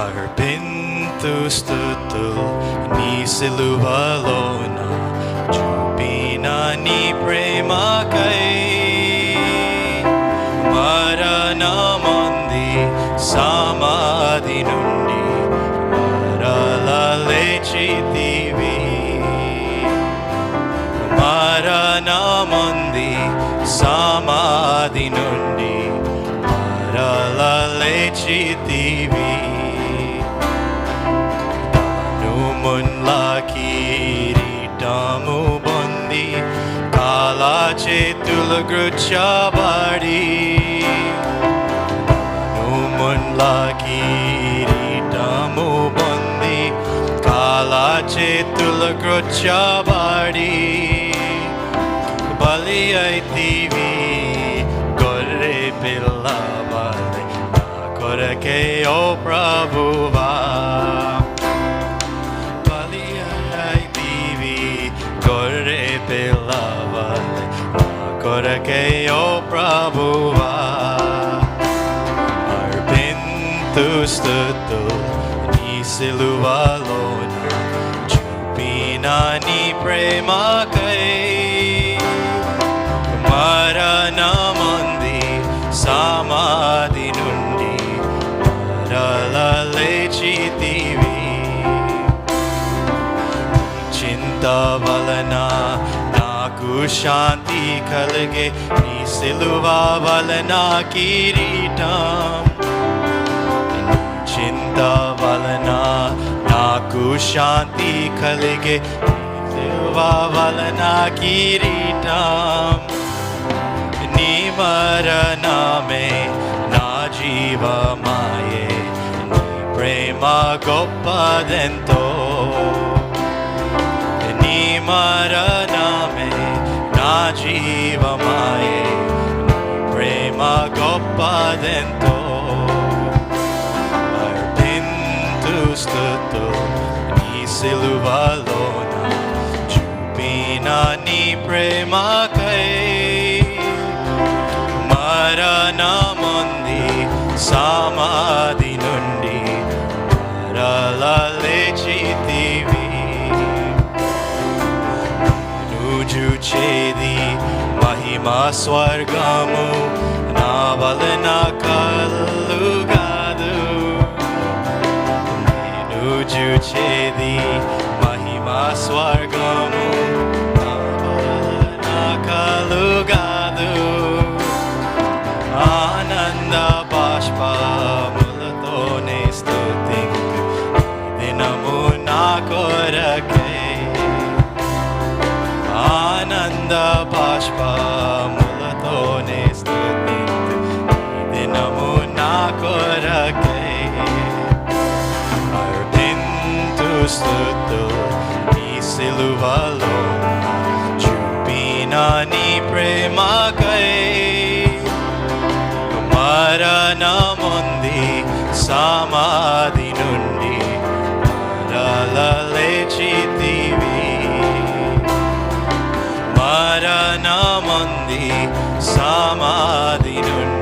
అర్పింతు స్తుతులు నీ సిలువలోన చూపిన నీ ప్రేమకై మరణమంది సమాధి నుండి మరల లేచితివి మరణమంది సమాధి నుండి మరల లేచితివి కిరీటము పొంది కాల చేతులు గుచ్చబడి మున్ల కిరీటము పొంది కాల చేతులు గుచ్చబడి బలి అయితివి గొర్రె పిల్ల వలె నా కొరకే ఓ ప్రభువా పిల్లవలె నా కొరకే ఓ ప్రభువా అర్పింతు స్తుతులు నీ సిలువలోన చూపిన నీ ప్రేమకై మరణమంది సమాధి నుండి మరల లేచితివి చింత వలన నాకు శాంతి కలిగే నీ సిలువ వలన కిరీటం చింత వలన నాకు శాంతి కలిగే నీ సిలువ వలన కిరీటం నీ మరణమే నా జీవమాయే నీ ప్రేమ గొప్పదెంతో మరణమే నా జీవమాయే ప్రేమ గొప్పదెంతో అర్పింతు స్తుతులు నీ సిలువలోన చూపిన నీ ప్రేమకై మరణమంది సమాధి నుండి మరల లేచితివి చూచేది మహిమా స్వర్గము నా వలన కలుగాదు నేను చూచేది మహిమా స్వర్గము నా వలన కలుగాదు ఆనంద బాష్పములతోనే స్తుతింతు దినము నా కొరకే ఆనంద బాష్పములతోనే స్తుతింతు దినము నా కొరకై అర్పింతు స్తుతులు నీ సిలువలోన చూపిన నీ ప్రేమకై మరణమంది సమాధి నుండి మరల లేచితివి మరణమంది సమాధి నుండి